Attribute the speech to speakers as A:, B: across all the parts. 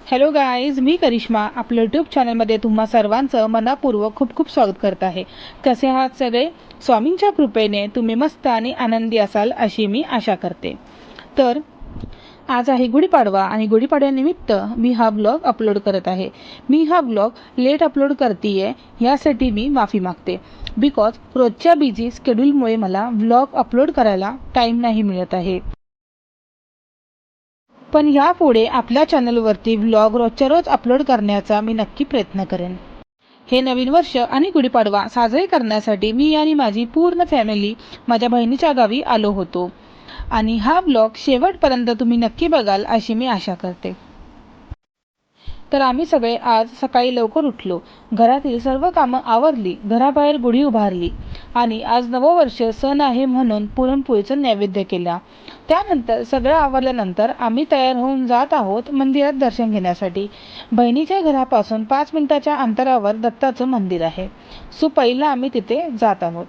A: Hello guys, मी करिश्मा आपल्या YouTube चॅनलमध्ये तुम्हा सर्वांचं मनापूर्वक खूप खूप स्वागत करत आहे. कसे आहात सगळे? स्वामींच्या कृपेने तुम्ही मस्त आणि आनंदी असाल अशी मी आशा करते. तर आज आहे गुढीपाडवा आणि गुढीपाडव्यानिमित्त मी हा ब्लॉग अपलोड करत आहे. मी हा ब्लॉग लेट अपलोड करते यासाठी मी माफी मागते. बिकॉज रोजच्या बिझी शेड्यूलमुळे मला ब्लॉग अपलोड करायला टाईम नाही मिळत आहे. पण यापुढे आपल्या चॅनलवरती व्लॉग रोजच्या रोज अपलोड करण्याचा मी नक्की प्रयत्न करेन. हे नवीन वर्ष आणि गुढीपाडवा साजरे करण्यासाठी मी आणि माझी पूर्ण फॅमिली माझ्या बहिणीच्या गावी आलो होतो आणि हा ब्लॉग शेवटपर्यंत तुम्ही नक्की बघाल अशी मी आशा करते. तर आम्ही सगळे आज सकाळी लवकर उठलो, घरातील सर्व कामं आवरली, घराबाहेर गुढी उभारली आणि आज नववर्ष सण आहे म्हणून पुरणपोळीचं नैवेद्य केला. त्यानंतर सगळं आवरल्यानंतर आम्ही तयार होऊन जात आहोत मंदिरात दर्शन घेण्यासाठी. बहिणीच्या घरापासून 5 मिनिटाच्या अंतरावर दत्ताचं मंदिर आहे. सो पहिला आम्ही तिथे जात आहोत.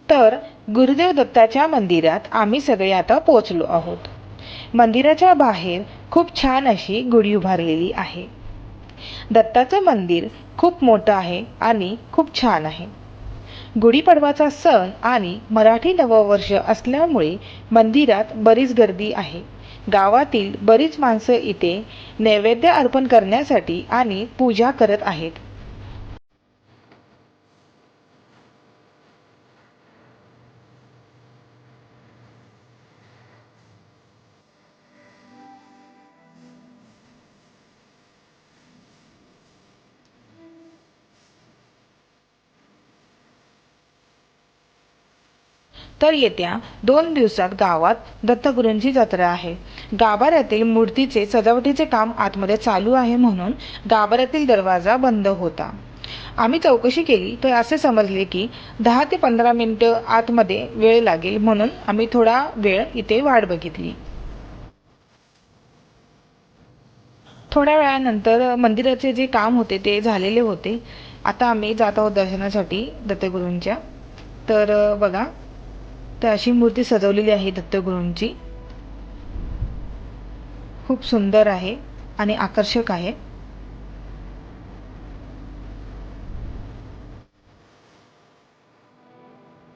A: तर गुरुदेव दत्ताच्या मंदिरात आम्ही सगळे आता पोहोचलो आहोत. मंदिराच्या बाहेर खूप छान अशी गुढी उभारलेली आहे. दत्ताचं मंदिर खूप मोठं आहे आणि खूप छान आहे. गुढीपाडवाचा सण आणि मराठी नववर्ष असल्यामुळे मंदिरात बरीच गर्दी आहे. गावातील बरीच माणसं इथे नैवेद्य अर्पण करण्यासाठी आणि पूजा करत आहेत. तर येत्या 2 दिवसात गावात दत्तगुरूंची जत्रा आहे. गाभाऱ्यातील मूर्तीचे सजावटीचे काम आतमध्ये चालू आहे म्हणून गाभाऱ्यातील दरवाजा बंद होता. आम्ही चौकशी केली तर असे समजले की 10 ते 15 मिनिटं आतमध्ये वेळ लागेल म्हणून आम्ही थोडा वेळ इथे वाट बघितली. थोड्या वेळानंतर मंदिराचे जे काम होते ते झालेले होते. आता आम्ही जात आहोत दर्शनासाठी दत्तगुरूंच्या. तर बघा, तर अशी मूर्ती सजवलेली आहे दत्तगुरूंची. खूप सुंदर आहे आणि आकर्षक आहे.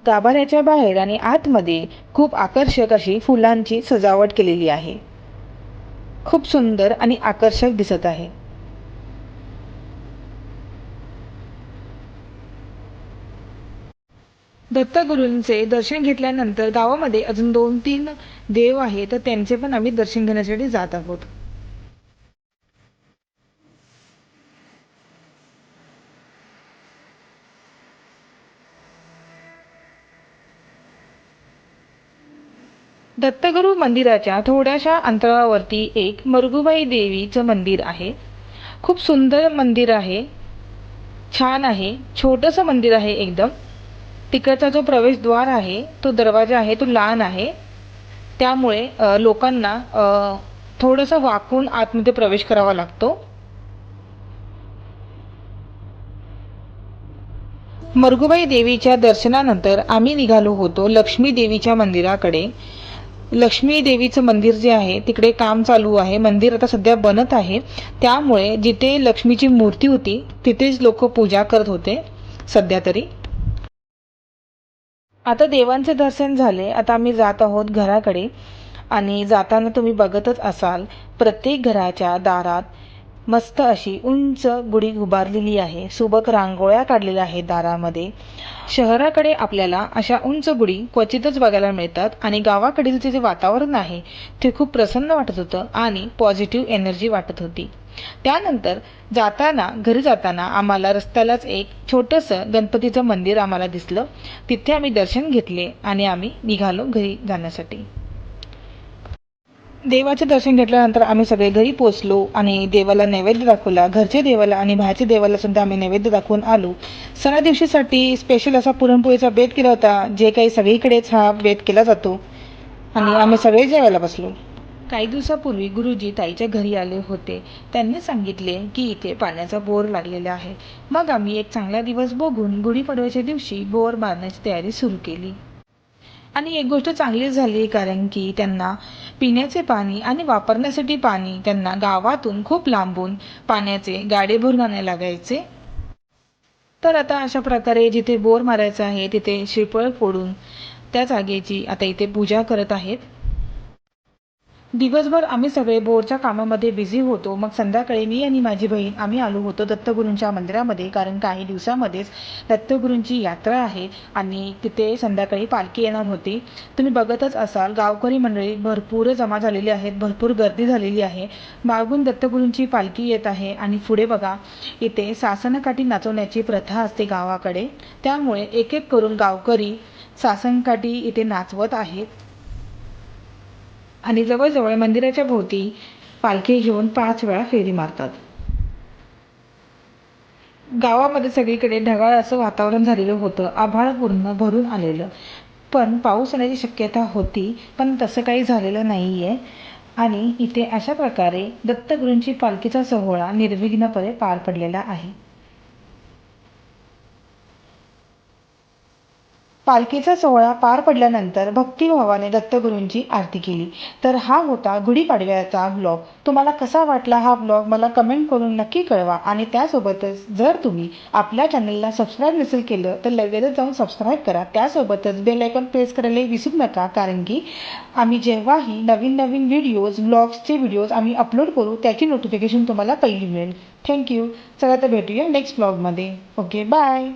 A: गाभाऱ्याच्या बाहेर आणि आतमध्ये खूप आकर्षक अशी फुलांची सजावट केलेली आहे. खूप सुंदर आणि आकर्षक दिसत आहे. दत्तगुरूंचे दर्शन घेतल्यानंतर गावामध्ये अजून 2-3 देव आहेत, तर त्यांचे पण आम्ही दर्शन घेण्यासाठी जात आहोत. दत्तगुरू मंदिराच्या थोड्याशा अंतरावरती एक मरगुबाई देवीचं मंदिर आहे. खूप सुंदर मंदिर आहे, छान आहे. छोटंसं मंदिर आहे एकदम. तिकडचा जो प्रवेशद्वार आहे, तो दरवाजा आहे, तो लहान आहे. त्यामुळे लोकांना थोडंसं वाकून आतमध्ये प्रवेश करावा लागतो. मरगुबाई देवीच्या दर्शनानंतर आम्ही निघालो होतो लक्ष्मी देवीच्या मंदिराकडे. लक्ष्मी देवीचं मंदिर जे आहे तिकडे काम चालू आहे. मंदिर आता सध्या बनत आहे, त्यामुळे जिथे लक्ष्मीची मूर्ती होती तिथेच लोक पूजा करत होते सध्या तरी. आता देवांचे दर्शन झाले, आता आम्ही जात आहोत घराकडे. आणि जाताना तुम्ही बघतच असाल, प्रत्येक घराच्या दारात मस्त अशी उंच गुढी उभारलेली आहे. सुबक रांगोळ्या काढलेल्या आहेत दारामध्ये. शहराकडे आपल्याला अशा उंच गुढी क्वचितच बघायला मिळतात आणि गावाकडील जे वातावरण आहे ते खूप प्रसन्न वाटत होतं आणि पॉझिटिव्ह एनर्जी वाटत होती. त्यानंतर घरी जाताना आम्हाला रस्त्यालाच एक छोटंसं गणपतीचं मंदिर आम्हाला दिसलं. तिथे आम्ही दर्शन घेतले आणि आम्ही निघालो घरी जाण्यासाठी. देवाचे दर्शन घेतल्यानंतर आम्ही सगळे घरी पोचलो आणि देवाला नैवेद्य दाखवला. घरच्या देवाला आणि बाहेरच्या देवाला सुद्धा आम्ही नैवेद्य दाखवून आलो. सणा दिवशीसाठी स्पेशल असा पुरणपोळीचा बेत केला होता, जे काही सगळीकडेच हा बेत केला जातो. आणि आम्ही सगळे जेवायला बसलो. काही दिवसापूर्वी गुरुजी ताईच्या घरी आले होते. त्यांनी सांगितले की इथे पाण्याचा बोर लागलेला आहे. मग आम्ही एक चांगला दिवस बघून गुढीपाडव्याच्या दिवशी बोर बांधण्याची तयारी सुरू केली. आणि एक गोष्ट चांगली झाली, कारण की त्यांना पिण्याचे पाणी आणि वापरण्यासाठी पाणी त्यांना गावातून खूप लांबून पाण्याचे गाडे भरून आणायला लागायचे. तर आता अशा प्रकारे जिथे बोर मारायचा आहे तिथे श्रीफळ फोडून त्या जागेची आता इथे पूजा करत आहेत. दिवसभर आम्ही सगळे बोरच्या कामामध्ये बिझी होतो. मग संध्याकाळी मी आणि माझी बहीण आम्ही आलो होतो दत्तगुरूंच्या मंदिरामध्ये, कारण काही दिवसामध्येच दत्तगुरूंची यात्रा आहे आणि तिथे संध्याकाळी पालखी येणार होती. तुम्ही बघतच असाल, गावकरी मंडळी भरपूर जमा झालेली आहेत, भरपूर गर्दी झालेली आहे. मागून दत्तगुरूंची पालखी येत आहे आणि पुढे बघा इथे सासनकाठी नाचवण्याची प्रथा असते गावाकडे. त्यामुळे एक एक करून गावकरी सासनकाठी इथे नाचवत आहेत आणि जवळजवळ मंदिराच्या भोवती पालखी घेऊन 5 वेळा फेरी मारतात. गावामध्ये सगळीकडे ढगाळ असं वातावरण झालेलं होतं. आभाळ पूर्ण भरून आलेलं. पण पाऊस येण्याची शक्यता होती, पण तसं काही झालेलं नाही आहे. आणि इथे अशा प्रकारे दत्तगुरूंची पालखीचा सोहळा निर्विघ्नपणे पार पडलेला आहे. पालखीचा सोहळा पार पडल्यानंतर भक्तिभावाने दत्तगुरूंची आरती केली. तर हा होता गुढीपाडव्याचा व्लॉग. तुम्हाला कसा वाटला हा व्लॉग मला कमेंट करून नक्की कळवा. आणि त्यासोबतच जर तुम्ही आपल्या चॅनलला सबस्क्राईब नसेल केलं तर लगेचच जाऊन सबस्क्राईब करा. त्यासोबतच बेल आयकॉन प्रेस करायला विसरू नका, कारण की आम्ही जेव्हाही नवीन नवीन व्हिडिओज व्लॉग्सचे व्हिडिओज आम्ही अपलोड करू त्याची नोटिफिकेशन तुम्हाला पहिली मिळेल. थँक्यू. चला तर भेटूया नेक्स्ट व्लॉगमध्ये. Okay, bye.